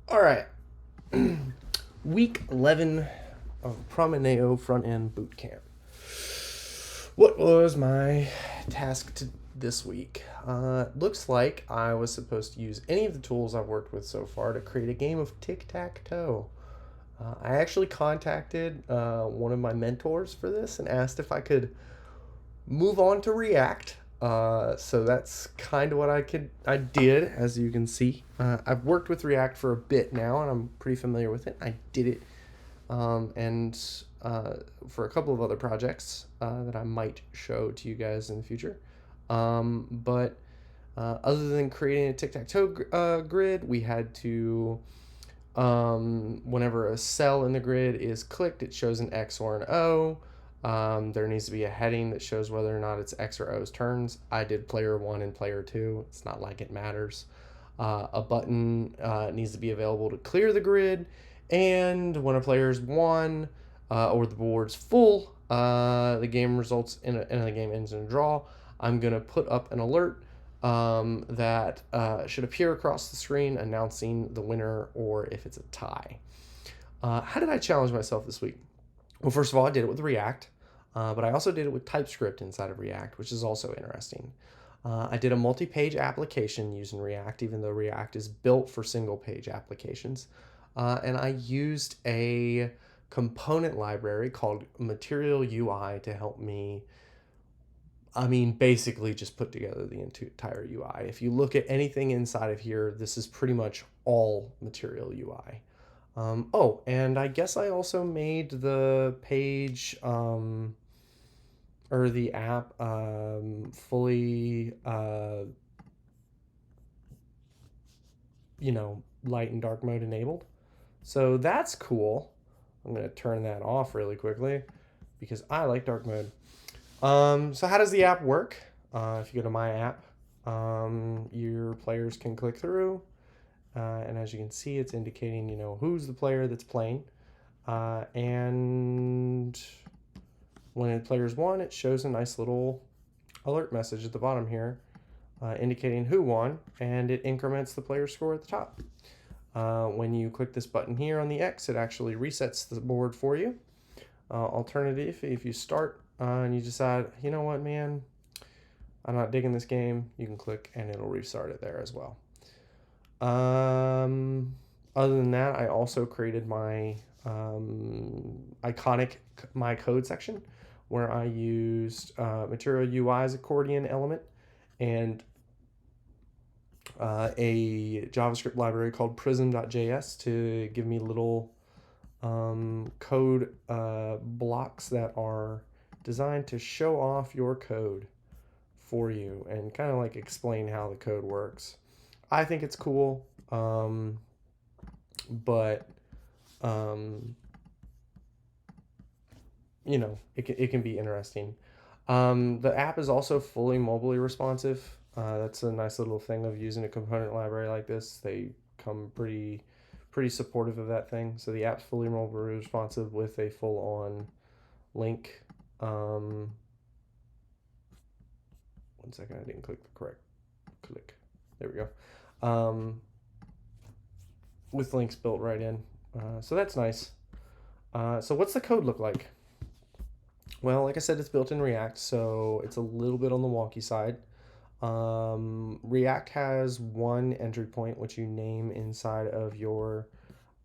All right. Week 11 of Promeneo front end bootcamp. What was my task this week? Looks like I was supposed to use any of the tools I've worked with so far to create a game of tic-tac-toe. I actually contacted one of my mentors for this and asked if I could move on to React. So that's kind of what I did, as you can see. I've worked with React for a bit now, and I'm pretty familiar with it. I did it, and for a couple of other projects that I might show to you guys in the future. But other than creating a tic-tac-toe grid, we had to whenever a cell in the grid is clicked, it shows an X or an O. There needs to be a heading that shows whether or not it's X or O's turns. I did player 1 and player 2. It's not like it matters. A button needs to be available to clear the grid. And when a player's won or the board's full, the game results in the game ends in a draw. I'm going to put up an alert that should appear across the screen announcing the winner or if it's a tie. How did I challenge myself this week? Well, first of all, I did it with React, but I also did it with TypeScript inside of React, which is also interesting. I did a multi-page application using React, even though React is built for single-page applications. And I used a component library called Material UI to help me basically just put together the entire UI. If you look at anything inside of here, this is pretty much all Material UI. Oh, and I guess I also made the page or the app fully, light and dark mode enabled. So that's cool. I'm going to turn that off really quickly because I like dark mode. So how does the app work? If you go to my app, your players can click through, and as you can see, it's indicating who's the player that's playing, and when a player's won, it shows a nice little alert message at the bottom here, indicating who won, and it increments the player score at the top. When you click this button here on the X, it actually resets the board for you. Alternative, if you start and you decide, you know what, man, I'm not digging this game, you can click and it'll restart it there as well. Other than that, I also created my iconic my code section where I used Material UI's accordion element and a JavaScript library called prism.js to give me little code blocks that are designed to show off your code for you and kind of like explain how the code works. I think it's cool, but it can be interesting. The app is also fully mobilely responsive. That's a nice little thing of using a component library like this. They come pretty supportive of that thing. So the app's fully mobile responsive with a full-on link. One second, I didn't click the correct click. There we go. With links built right in. So that's nice. So what's the code look like? Well, like I said, it's built in React, so it's a little bit on the wonky side. React has one entry point, which you name inside of your,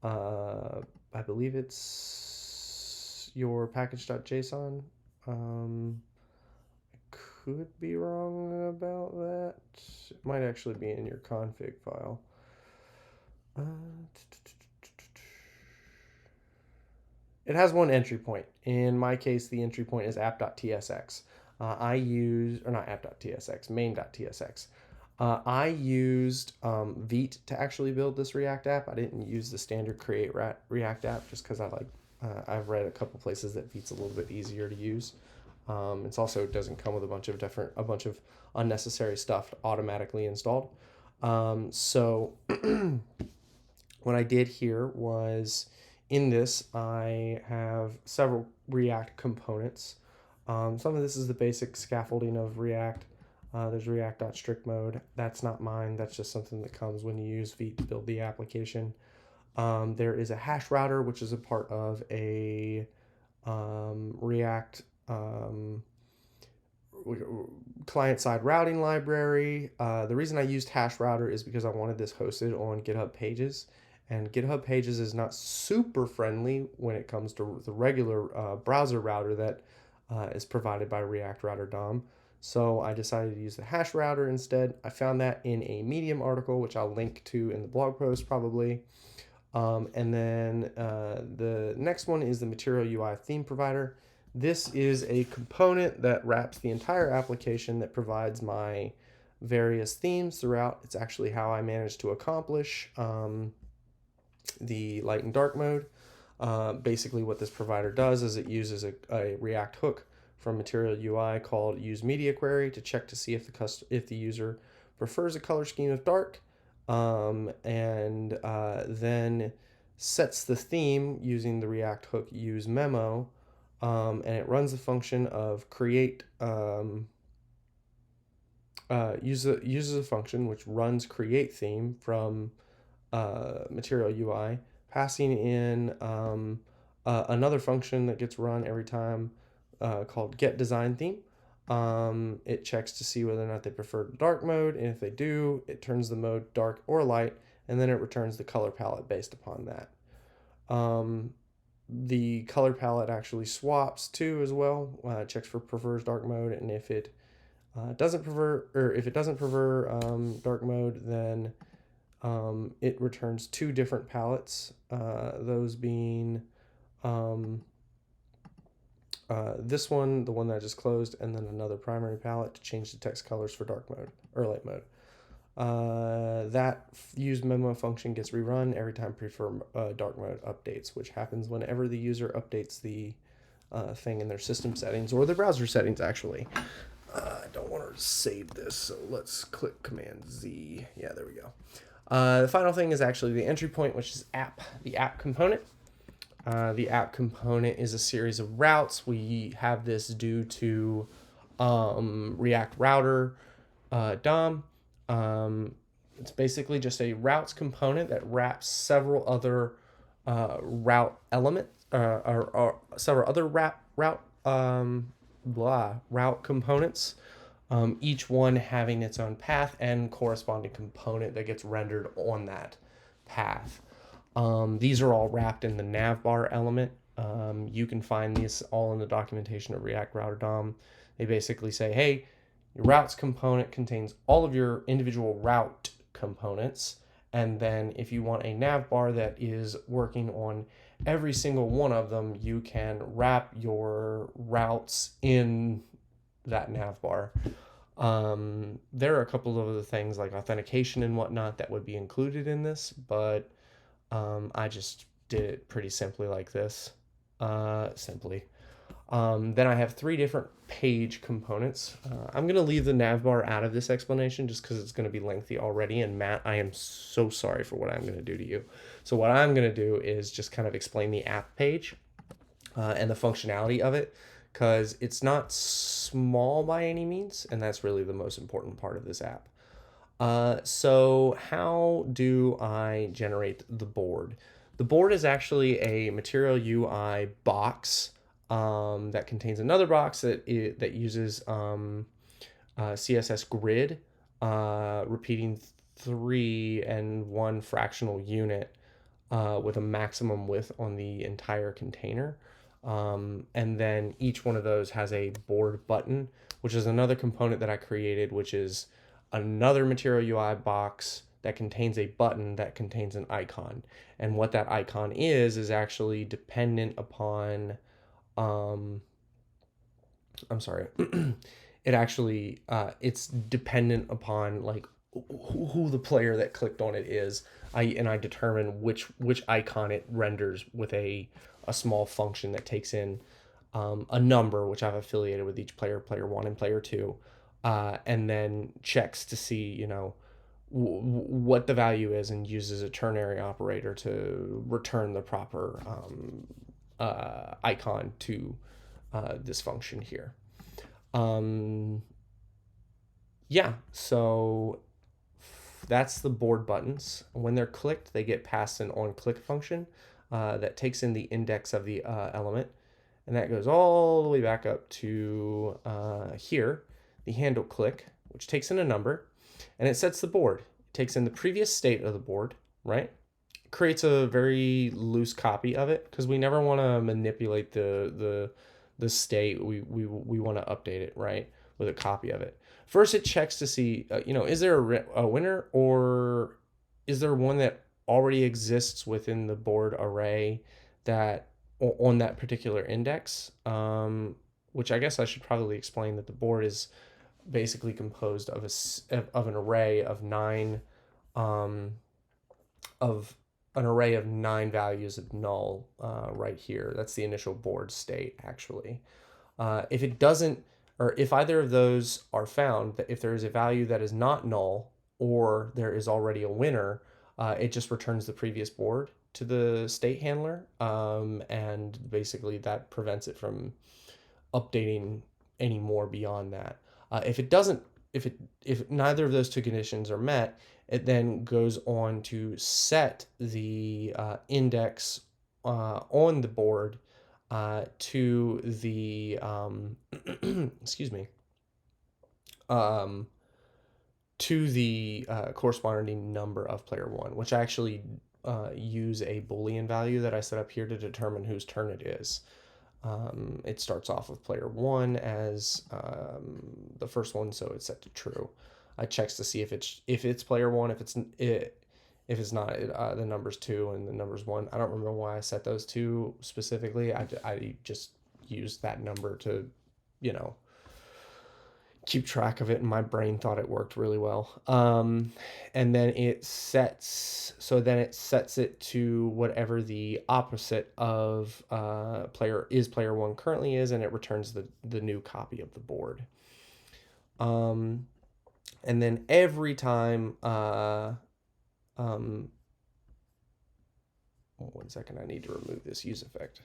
I believe it's your package.json. I could be wrong about that. It might actually be in your config file. It has one entry point. In my case, the entry point is app.tsx. I used, or not app.tsx, main.tsx. I used Vite to actually build this React app. I didn't use the standard create React app just because I've read a couple places that Vite's a little bit easier to use. It also doesn't come with a bunch of unnecessary stuff automatically installed. So what I did here was in this, I have several React components. Some of this is the basic scaffolding of React. There's React.strict mode. That's not mine. That's just something that comes when you use Vite to build the application. There is a hash router, which is a part of a React client-side routing library. The reason I used hash router is because I wanted this hosted on GitHub Pages, and GitHub Pages is not super friendly when it comes to the regular browser router that is provided by React Router DOM. So I decided to use the hash router instead. I found that in a Medium article, which I'll link to in the blog post probably. And then the next one is the Material UI theme provider. This is a component that wraps the entire application that provides my various themes throughout. It's actually how I managed to accomplish the light and dark mode. Basically what this provider does is it uses a React hook from Material UI called use media query to check to see if the user prefers a color scheme of dark, and then sets the theme using the React hook use memo, and it runs the function of create, uses a function which runs create theme from Material UI, passing in another function that gets run every time called get design theme. It checks to see whether or not they prefer dark mode, and if they do, it turns the mode dark or light, and then it returns the color palette based upon that. The color palette actually swaps too as well. Checks for prefers dark mode, and if it doesn't prefer dark mode, then it returns two different palettes. Those being this one, the one that I just closed, and then another primary palette to change the text colors for dark mode or light mode. That use memo function gets rerun every time prefer dark mode updates, which happens whenever the user updates the thing in their system settings or the browser settings, actually. I don't want to save this, so let's click Command Z. Yeah, there we go. The final thing is actually the entry point, which is the app component. The app component is a series of routes. We have this due to React Router DOM. It's basically just a routes component that wraps several other route elements or several other route components. Each one having its own path and corresponding component that gets rendered on that path. These are all wrapped in the navbar element. You can find these all in the documentation of React Router DOM. They basically say, hey, your routes component contains all of your individual route components. And then if you want a navbar that is working on every single one of them, you can wrap your routes in that navbar. There are a couple of other things like authentication and whatnot that would be included in this, but I just did it pretty simply like this. Then I have three different page components. I'm going to leave the navbar out of this explanation just because it's going to be lengthy already. And Matt, I am so sorry for what I'm going to do to you. So what I'm going to do is just kind of explain the app page and the functionality of it, because it's not small by any means, and that's really the most important part of this app. So how do I generate the board? The board is actually a Material UI box that contains another box that uses CSS grid, repeating 3 and 1 fractional unit with a maximum width on the entire container. And then each one of those has a board button, which is another component that I created, which is another Material UI box that contains a button that contains an icon. And what that icon is actually dependent upon, I'm sorry, it actually, it's dependent upon like who the player that clicked on it is. I determine which icon it renders with a small function that takes in a number, which I've affiliated with each player, player 1 and player 2, and then checks to see, you know, what the value is and uses a ternary operator to return the proper icon to this function here. Yeah, so that's the board buttons. When they're clicked, they get passed an onClick function that takes in the index of the element, and that goes all the way back up to here, the handle click, which takes in a number, and it sets the board. It takes in the previous state of the board, right? Creates a very loose copy of it because we never want to manipulate the state. We want to update it, right, with a copy of it. First, it checks to see, is there a winner, or is there one that already exists within the board array that on that particular index, which I guess I should probably explain that the board is basically composed of an array of nine values of null right here. That's the initial board state, actually. If it doesn't, or if either of those are found, that if there is a value that is not null or there is already a winner, it just returns the previous board to the state handler, and basically that prevents it from updating any more beyond that. If it doesn't, if neither of those two conditions are met, it then goes on to set the index on the board to the excuse me, to the corresponding number of player one, which I actually use a Boolean value that I set up here to determine whose turn it is. It starts off with player one as the first one, so it's set to true. I checks to see if it's player one. If it's not, the number's two and the number's one. I don't remember why I set those two specifically. I just used that number to, keep track of it, and my brain thought it worked really well. And then it sets it to whatever the opposite of player one currently is, and it returns the new copy of the board. And then every time, one second, I need to remove this use effect.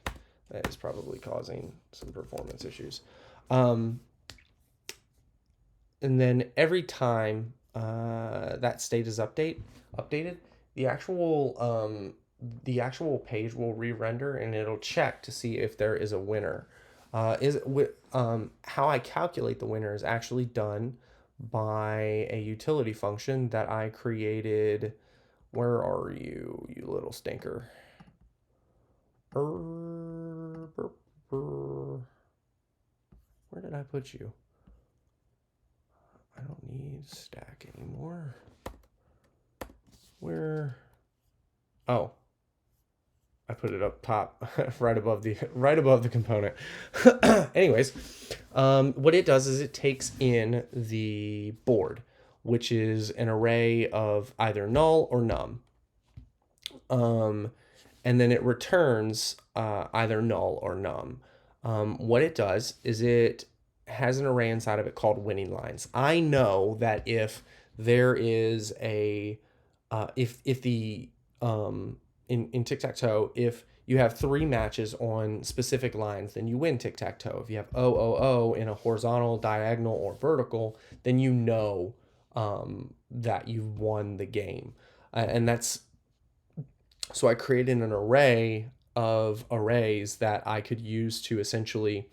That is probably causing some performance issues. And then every time that state is updated, the actual page will re-render, and it'll check to see if there is a winner. How I calculate the winner is actually done by a utility function that I created. Where are you, you little stinker? Where did I put you? I don't need stack anymore. Where? Oh, I put it up top, right above the component. Anyways, what it does is it takes in the board, which is an array of either null or num. And then it returns either null or num. What it does is it has an array inside of it called winning lines. I know that if there is a if the in tic-tac-toe, if you have 3 matches on specific lines, then you win tic-tac-toe. If you have 0, in a horizontal, diagonal, or vertical, then you know that you've won the game. And that's, so I created an array of arrays that I could use to essentially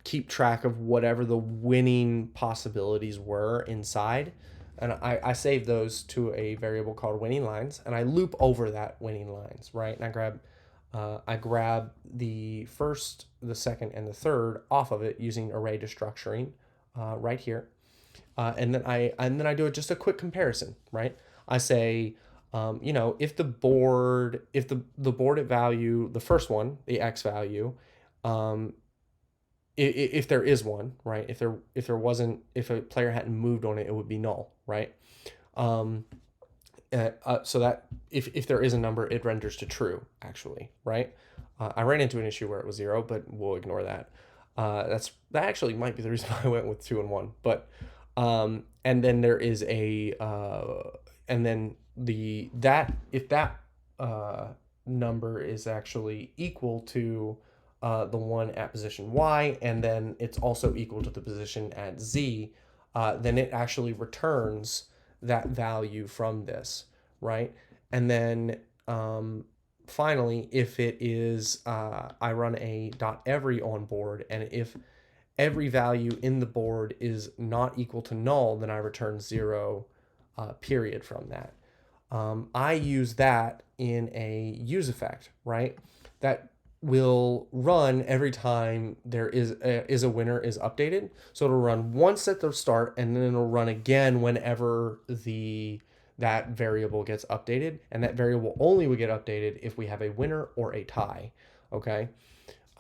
keep track of whatever the winning possibilities were inside. And I save those to a variable called winning lines, and I loop over that winning lines, right? And I grab the first, the second, and the third off of it using array destructuring right here. And then I do just a quick comparison, right? I say, if the board at value, the first one, the X value, if there is one, right? If there wasn't, if a player hadn't moved on it, it would be null, right? So that if there is a number, it renders to true, actually, right? I ran into an issue where it was 0, but we'll ignore that. That actually might be the reason why I went with 2 and 1. But and then there is a and then if that number is actually equal to the one at position Y, and then it's also equal to the position at Z, then it actually returns that value from this, right? And then finally, if it is, I run a .every on board, and if every value in the board is not equal to null, then I return 0, period from that. I use that in a use effect, right? That will run every time there is a winner is updated. So it'll run once at the start, and then it'll run again whenever that variable gets updated, and that variable only would get updated if we have a winner or a tie. Okay,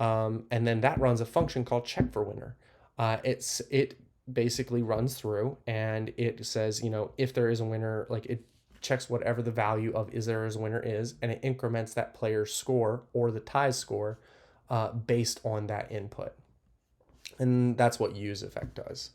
and then that runs a function called check for winner. It basically runs through and it says, if there is a winner, like it checks whatever the value of is there is a winner is, and it increments that player's score or the tie score based on that input. And that's what use effect does.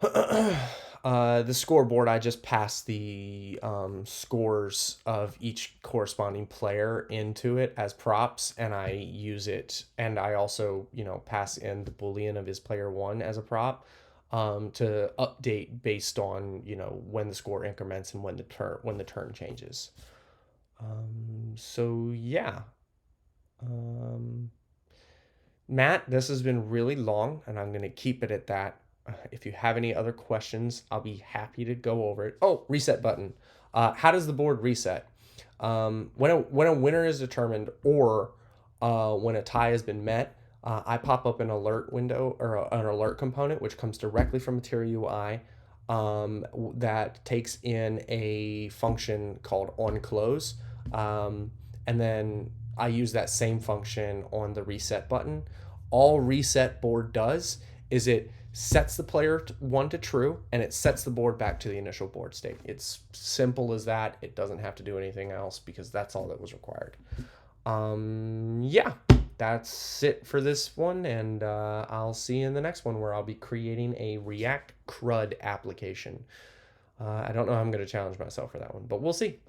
The scoreboard, I just pass the scores of each corresponding player into it as props, and I use it, and I also pass in the boolean of is player 1 as a prop, to update based on when the score increments and when the turn changes. So yeah. Matt, this has been really long, and I'm going to keep it at that. If you have any other questions, I'll be happy to go over it. Oh, reset button. How does the board reset? When a winner is determined, or when a tie has been met, I pop up an alert window, or an alert component, which comes directly from Material UI, that takes in a function called onClose. And then I use that same function on the reset button. All reset board does is it sets the player 1 to true, and it sets the board back to the initial board state. It's simple as that. It doesn't have to do anything else because that's all that was required. Yeah, that's it for this one, and I'll see you in the next one where I'll be creating a React CRUD application. I don't know how I'm going to challenge myself for that one, but we'll see.